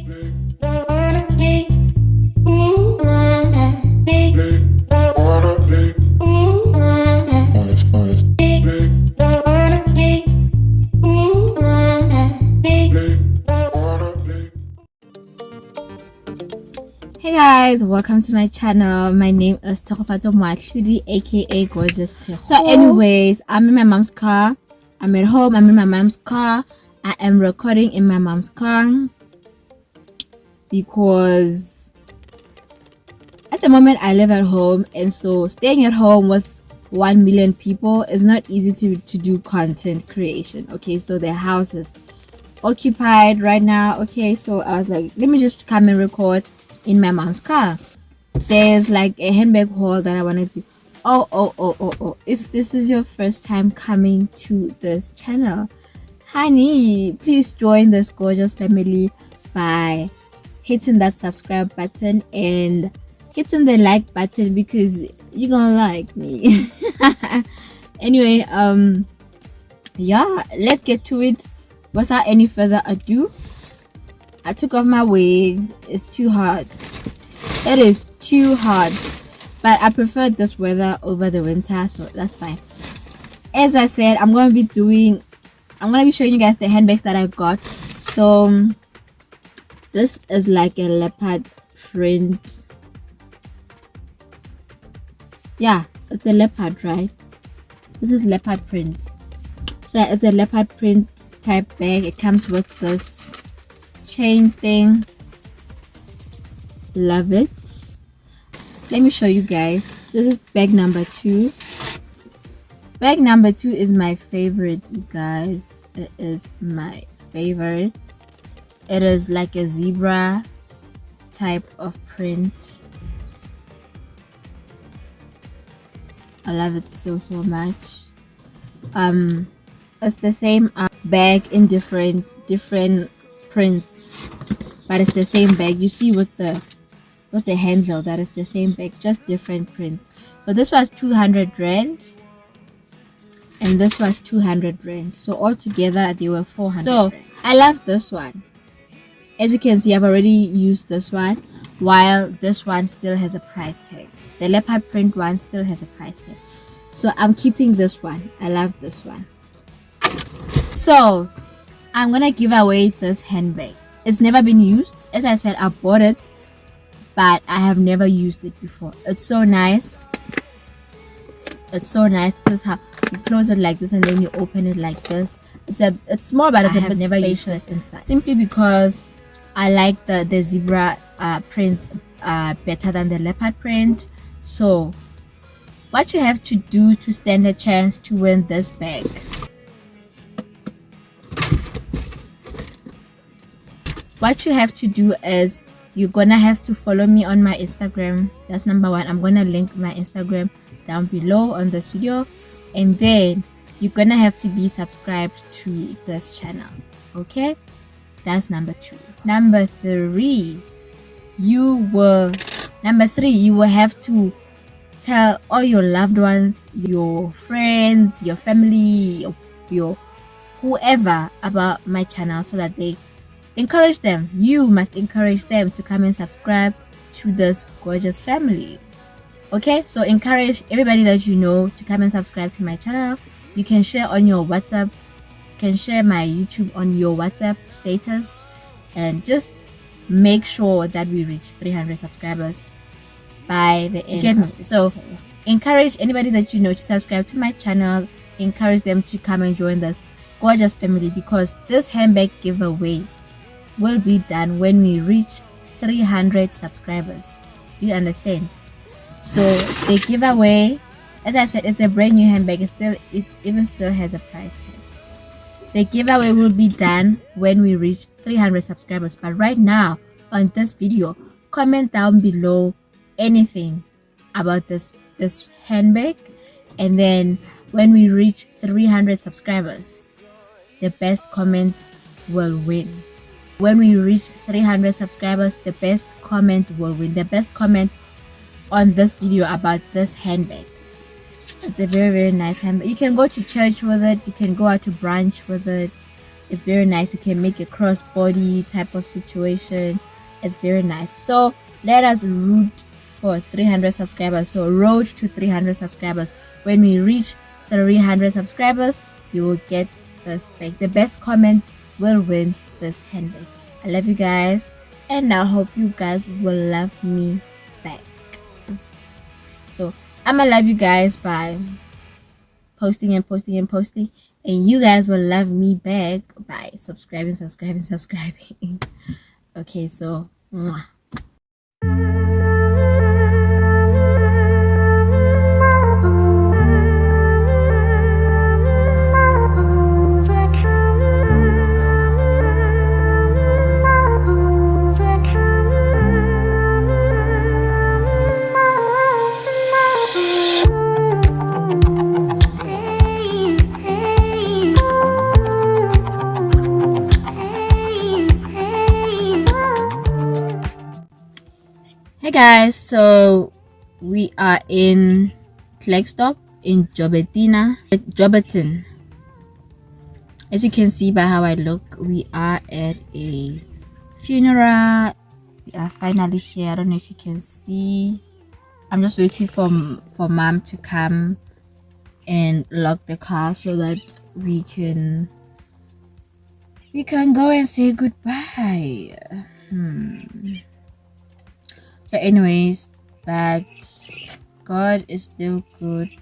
Hey guys, welcome to my channel. My name is Tokofato Matludi, aka Gorgeous Teko. So anyways, I'm in my mom's car. I'm at home. I'm in my mom's car. I am recording in my mom's car because at the moment I live at home, and so staying at home with 1 million people is not easy to do content creation. Okay, so the house is occupied right now. Okay, so I was like, let me just come and record in my mom's car. There's like a handbag haul that I wanted to. Oh, if this is your first time coming to this channel, honey, please join this gorgeous family by hitting that subscribe button and hitting the like button, because you're gonna like me. Anyway, yeah, let's get to it without any further ado. I took off my wig. It's too hot. It is too hot, but I prefer this weather over the winter, so that's fine. As I said, I'm gonna be showing you guys the handbags that I got. So this is like a leopard print. Yeah, it's a leopard, right? This is leopard print. So it's a leopard print type bag. It comes with this chain thing. Love it. Let me show you guys. This is bag number 2. Bag number 2 is my favorite, you guys. It is my favorite. It is like a zebra type of print. I love it so much. It's the same bag in different prints, but it's the same bag. You see with the handle, that is the same bag, just different prints. So this was 200 rand and this was 200 rand, so altogether they were 400 so rand. I love this one. As you can see, I've already used this one, while this one still has a price tag. The leopard print one still has a price tag, so I'm keeping this one. I love this one. So I'm gonna give away this handbag. It's never been used. As I said, I bought it, but I have never used it before. It's so nice. It's so nice. This is how you close it, like this, and then you open it like this. It's small, but it's a bit spacious inside. Simply because I like the zebra print better than the leopard print. So what you have to do to stand a chance to win this bag: what you have to do is you're gonna have to follow me on my Instagram. That's number 1. I'm gonna link my Instagram down below on this video, and then you're gonna have to be subscribed to this channel. Okay, that's number 2. Number 3, you will have to tell all your loved ones, your friends, your family, your whoever about my channel, so that they encourage them. You must encourage them to come and subscribe to this gorgeous family. Okay, so encourage everybody that you know to come and subscribe to my channel. You can share on your WhatsApp. You can share my YouTube on your WhatsApp status, and just make sure that we reach 300 subscribers by the end. Get me? So encourage anybody that you know to subscribe to my channel. Encourage them to come and join this gorgeous family, because this handbag giveaway will be done when we reach 300 subscribers. Do you understand? So the giveaway, as I said, it's a brand new handbag. It even still has a price tag. The giveaway will be done when we reach 300 subscribers. But right now on this video, comment down below anything about this handbag, and then when we reach 300 subscribers, the best comment will win. When we reach 300 subscribers, the best comment will win. The best comment on this video about this handbag. It's a very nice handbag. You can go to church with it. You can go out to brunch with it. It's very nice. You can make a crossbody type of situation. It's very nice. So let us root for 300 subscribers. So road to 300 subscribers. When we reach 300 subscribers, you will get this bag. The best comment will win this handbag. I love you guys, and I hope you guys will love me back. So I'ma love you guys by posting and posting and posting, and you guys will love me back by subscribing. Okay, so mwah. Hey guys, so we are in Flagstop in Joberton. As you can see by how I look, we are at a funeral. We are finally here. I don't know if you can see. I'm just waiting for mom to come and lock the car so that we can go and say goodbye. So anyways, but God is still good.